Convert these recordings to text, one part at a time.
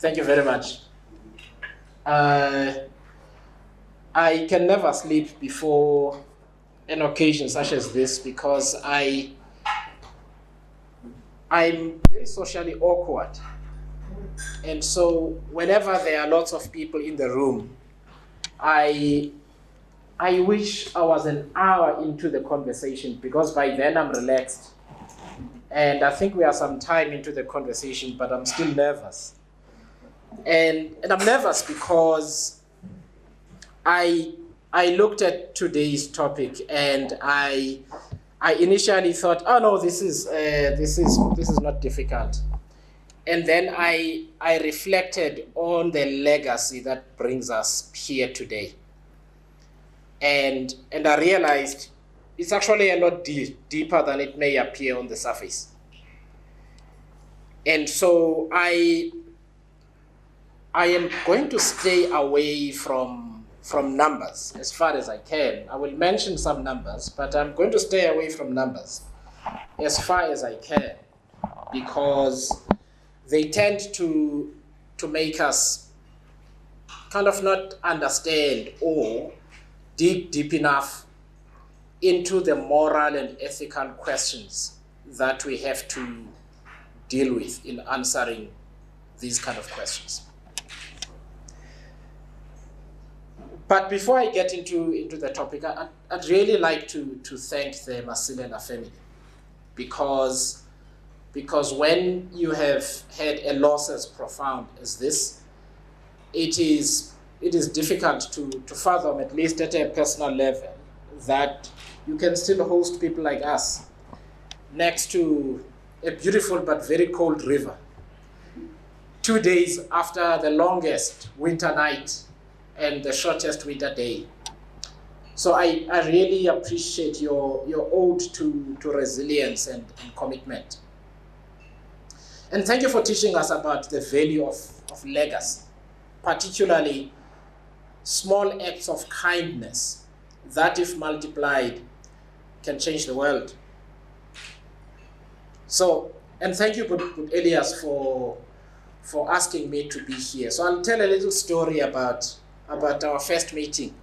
Thank you very much. I can never sleep before an occasion such as this because I'm very socially awkward. And so whenever there are lots of people in the room, I wish I was an hour into the conversation because by then I'm relaxed. And I think we are some time into the conversation, but I'm still nervous. And I'm nervous because I looked at today's topic and I initially thought, oh no, this is not difficult. And then I reflected on the legacy that brings us here today. And I realized it's actually a lot deeper than it may appear on the surface. And so I am going to stay away from numbers as far as I can. I will mention some numbers, but I'm going to stay away from numbers as far as I can because they tend to make us kind of not understand or dig deep enough into the moral and ethical questions that we have to deal with in answering these kind of questions. But before I get into the topic, I'd really like to thank the Masilela family because when you have had a loss as profound as this, it is difficult to fathom, at least at a personal level, that you can still host people like us next to a beautiful but very cold river, 2 days after the longest winter night and the shortest winter day. So I really appreciate your ode to resilience and commitment. And thank you for teaching us about the value of legacy, particularly small acts of kindness that, if multiplied, can change the world. So, and thank you, good Elias, for asking me to be here. So I'll tell a little story about our first meeting,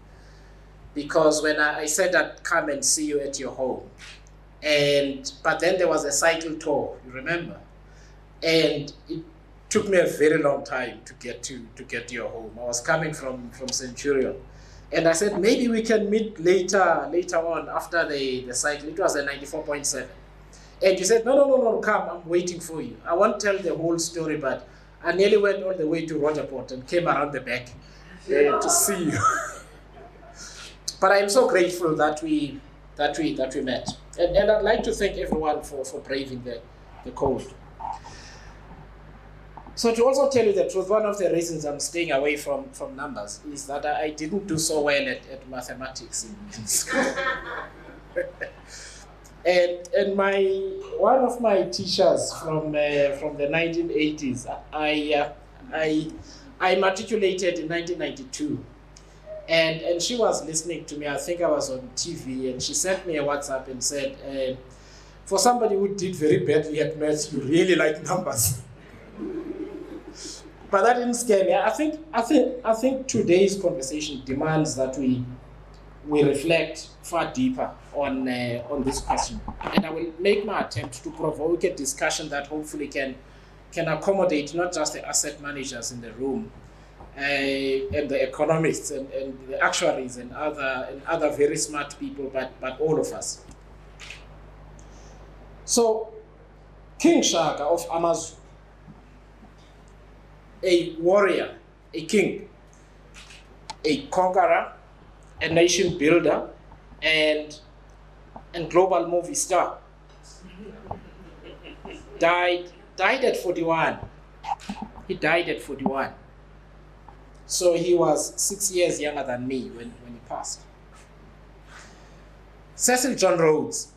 because when I said I'd come and see you at your home, but then there was a cycle tour, you remember? And it took me a very long time to get to your home. I was coming from Centurion. And I said, maybe we can meet later on after the cycle. It was a 94.7. And you said, no, come, I'm waiting for you. I won't tell the whole story, but I nearly went all the way to Rogerport and came around the back to see you. But I'm so grateful that we met. And I'd like to thank everyone for braving the cold. So to also tell you the truth, one of the reasons I'm staying away from numbers is that I didn't do so well at mathematics in school. and one of my teachers from the 1980s, I matriculated in 1992, and she was listening to me. I think I was on TV, and she sent me a WhatsApp and said, for somebody who did very badly at maths, you really like numbers. But that didn't scare me. I think today's conversation demands that we reflect far deeper on this question, and I will make my attempt to provoke a discussion that hopefully can accommodate not just the asset managers in the room, and the economists and the actuaries and other very smart people, but all of us. So, King Shaka of Amazulu, a warrior, a king, a conqueror, a nation builder, and global movie star, died at 41. He died at 41. So he was 6 years younger than me when he passed. Cecil John Rhodes,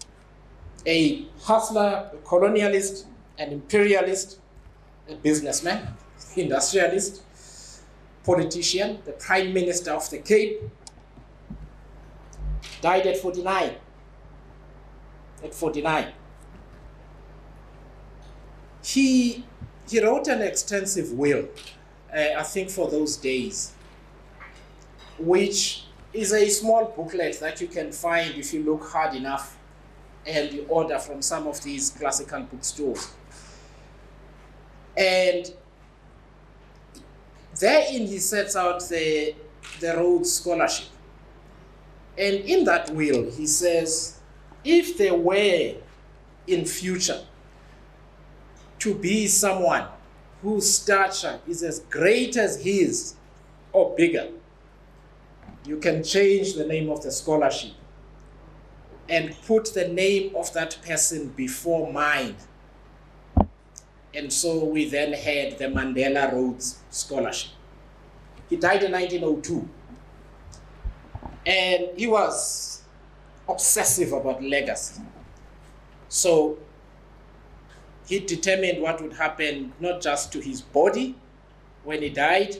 a hustler, a colonialist, an imperialist, a businessman, industrialist, politician, the Prime Minister of the Cape, died at 49. At 49. He wrote an extensive will I think for those days, which is a small booklet that you can find if you look hard enough and you order from some of these classical bookstores. And therein he sets out the Rhodes Scholarship. And in that will, he says, if there were in future to be someone whose stature is as great as his or bigger, you can change the name of the scholarship and put the name of that person before mine. And so we then had the Mandela Rhodes Scholarship. He died in 1902. And he was obsessive about legacy. So he determined what would happen not just to his body when he died,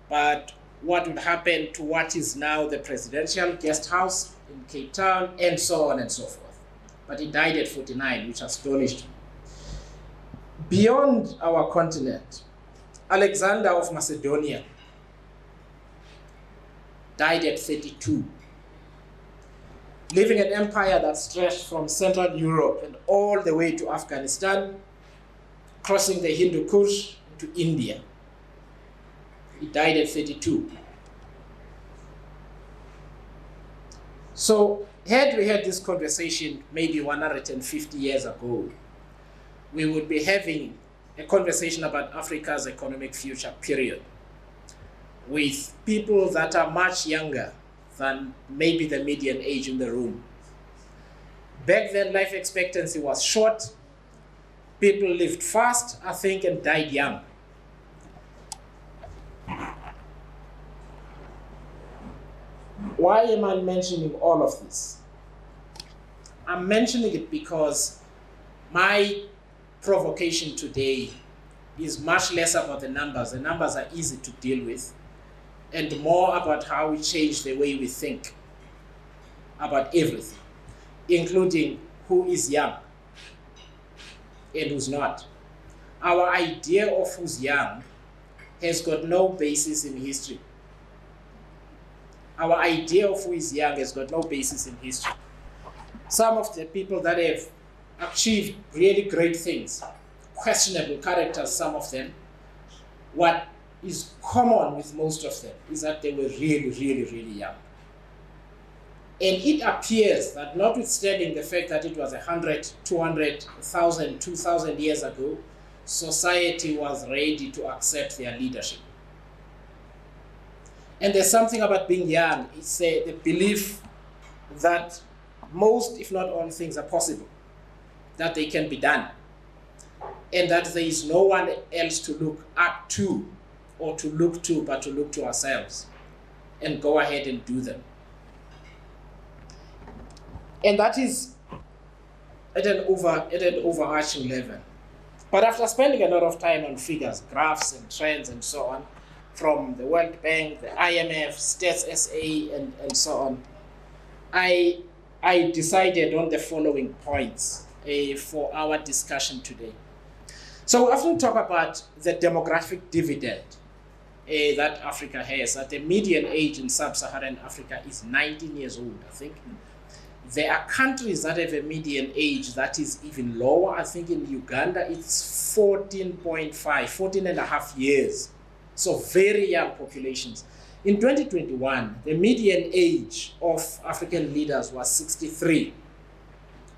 but what would happen to what is now the presidential guest house in Cape Town, and so on and so forth. But he died at 49, which astonished me. Beyond our continent, Alexander of Macedonia died at 32, leaving an empire that stretched from Central Europe and all the way to Afghanistan, crossing the Hindu Kush to India. He died at 32. So had we had this conversation maybe 150 years ago, we would be having a conversation about Africa's economic future, period, with people that are much younger than maybe the median age in the room. Back then, life expectancy was short. People lived fast, I think, and died young. Why am I mentioning all of this? I'm mentioning it because my provocation today is much less about the numbers. The numbers are easy to deal with, and more about how we change the way we think about everything, including who is young and who's not. Our idea of who's young has got no basis in history. Our idea of who is young has got no basis in history. Some of the people that have achieved really great things, questionable characters, some of them, what is common with most of them is that they were really, really, really young. And it appears that notwithstanding the fact that it was 100, 200, 1,000, 2,000 years ago, society was ready to accept their leadership. And there's something about being young. It's the belief that most, if not all, things are possible, that they can be done, and that there is no one else to look up to or to look to, but to look to ourselves and go ahead and do them. And that is at an overarching level. But after spending a lot of time on figures, graphs and trends and so on, from the World Bank, the IMF, Stats SA, and so on, I decided on the following points for our discussion today. So we often talk about the demographic dividend that Africa has, that the median age in sub-Saharan Africa is 19 years old, I think. There are countries that have a median age that is even lower. I think in Uganda it's 14 and a half years. So very young populations. In 2021, the median age of African leaders was 63.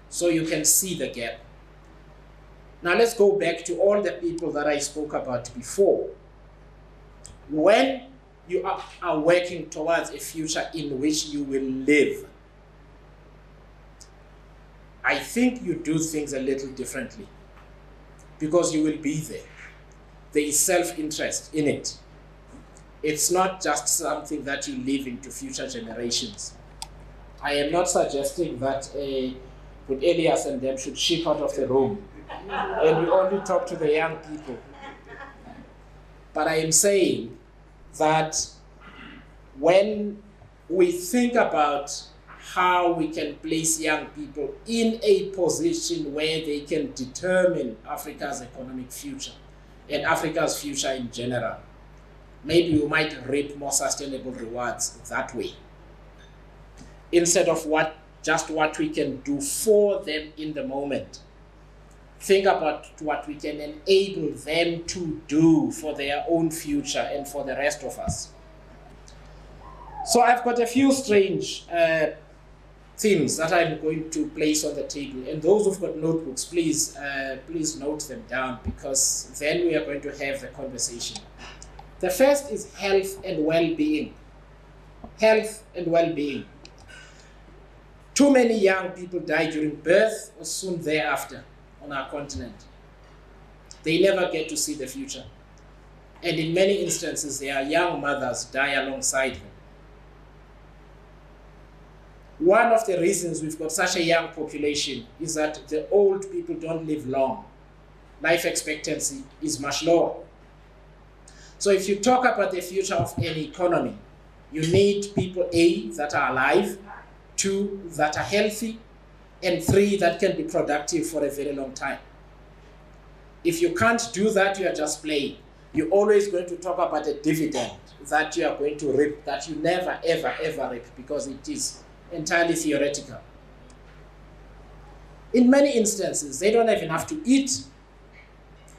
So you can see the gap. Now let's go back to all the people that I spoke about before. When you are working towards a future in which you will live, I think you do things a little differently because you will be there. There is self-interest in it. It's not just something that you leave into future generations. I am not suggesting that with Elias and them should ship out of the room and we only talk to the young people. But I am saying that when we think about how we can place young people in a position where they can determine Africa's economic future and Africa's future in general, maybe we might reap more sustainable rewards that way. Instead of what we can do for them in the moment. Think about what we can enable them to do for their own future and for the rest of us. So I've got a few strange themes that I'm going to place on the table. And those who've got notebooks, please note them down, because then we are going to have the conversation. The first is health and well-being. Health and well-being. Too many young people die during birth or soon thereafter on our continent. They never get to see the future. And in many instances, their young mothers die alongside them. One of the reasons we've got such a young population is that the old people don't live long. Life expectancy is much lower. So if you talk about the future of any economy, you need people, A, that are alive, 2, that are healthy, and 3, that can be productive for a very long time. If you can't do that, you are just playing. You're always going to talk about a dividend that you are going to reap, that you never, ever, ever reap, because it is entirely theoretical. In many instances, they don't have enough to eat,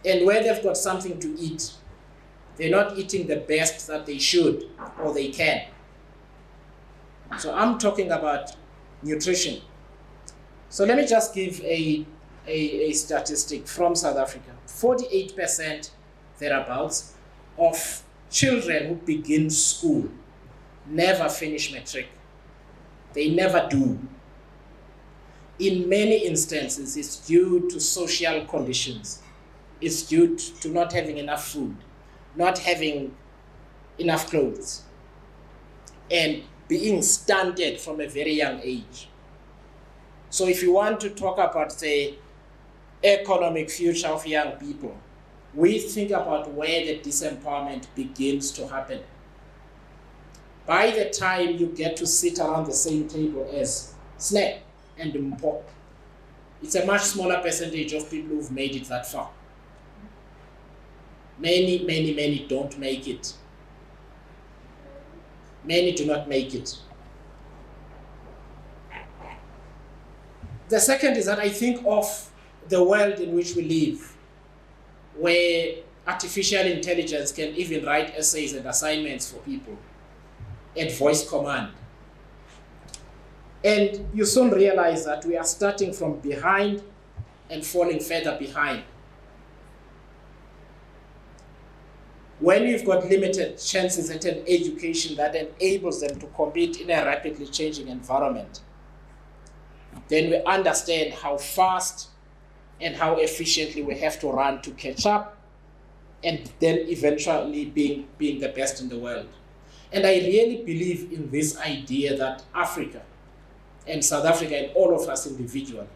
and where they've got something to eat, they're not eating the best that they should or they can. So I'm talking about nutrition. So let me just give a statistic from South Africa. 48% thereabouts of children who begin school never finish matric. They never do. In many instances, it's due to social conditions. It's due to not having enough food, not having enough clothes, and being stunted from a very young age. So if you want to talk about the economic future of young people, we think about where the disempowerment begins to happen. By the time you get to sit around the same table as SNAP and MPO, it's a much smaller percentage of people who've made it that far. Many don't make it. Many do not make it. The second is that I think of the world in which we live, where artificial intelligence can even write essays and assignments for people at voice command. And you soon realize that we are starting from behind and falling further behind. When you've got limited chances at an education that enables them to compete in a rapidly changing environment, then we understand how fast and how efficiently we have to run to catch up, and then eventually being the best in the world. And I really believe in this idea that Africa and South Africa and all of us individually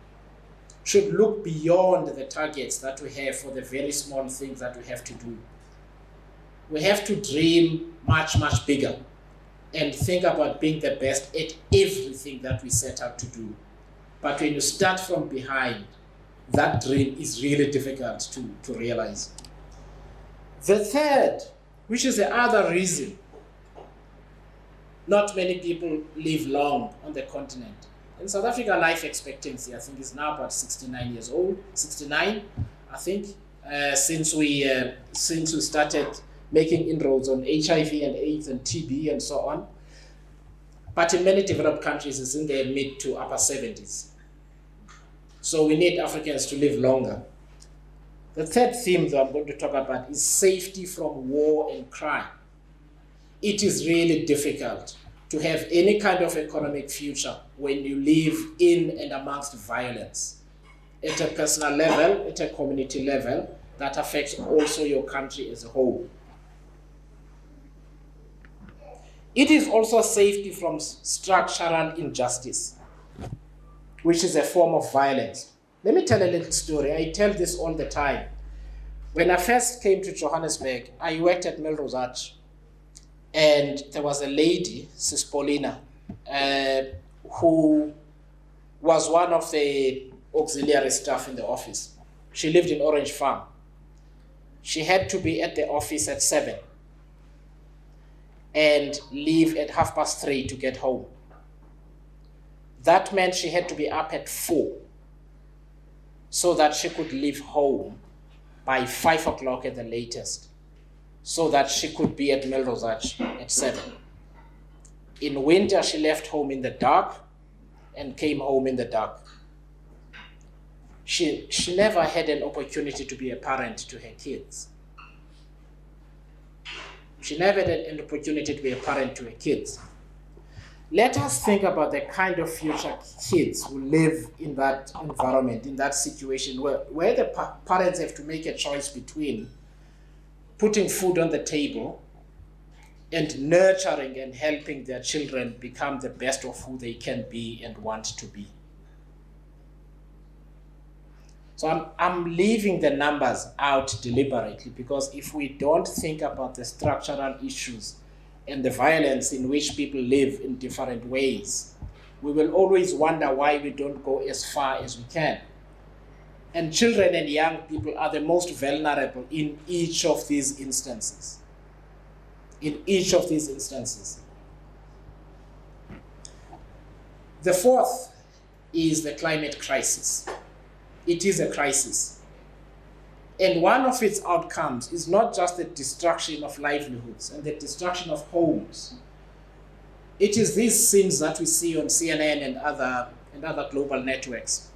should look beyond the targets that we have for the very small things that we have to do. We have to dream much, much bigger and think about being the best at everything that we set out to do. But when you start from behind, that dream is really difficult to realize. The third, which is the other reason not many people live long on the continent. In South Africa, life expectancy, I think, is now about 69 years old, 69, I think, since we started making inroads on HIV and AIDS and TB and so on. But in many developed countries, it's in their mid to upper 70s. So we need Africans to live longer. The third theme that I'm going to talk about is safety from war and crime. It is really difficult to have any kind of economic future when you live in and amongst violence at a personal level, at a community level, that affects also your country as a whole. It is also safety from structural injustice, which is a form of violence. Let me tell a little story. I tell this all the time. When I first came to Johannesburg, I worked at Melrose Arch, and there was a lady, Sis Paulina, who was one of the auxiliary staff in the office. She lived in Orange Farm. She had to be at the office at 7. and leave at 3:30 to get home. That meant she had to be up at 4 so that she could leave home by 5 o'clock at the latest, so that she could be at Melrose Arch at 7. In winter, she left home in the dark and came home in the dark. She never had an opportunity to be a parent to her kids. She never had an opportunity to be a parent to her kids. Let us think about the kind of future kids who live in that environment, in that situation where the parents have to make a choice between putting food on the table and nurturing and helping their children become the best of who they can be and want to be. So I'm leaving the numbers out deliberately, because if we don't think about the structural issues and the violence in which people live in different ways, we will always wonder why we don't go as far as we can. And children and young people are the most vulnerable in each of these instances. In each of these instances. The fourth is the climate crisis. It is a crisis. And one of its outcomes is not just the destruction of livelihoods and the destruction of homes. It is these scenes that we see on CNN and other global networks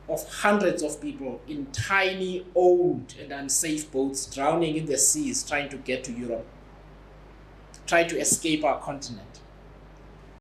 of hundreds of people in tiny, old, and unsafe boats drowning in the seas trying to get to Europe, trying to escape our continent.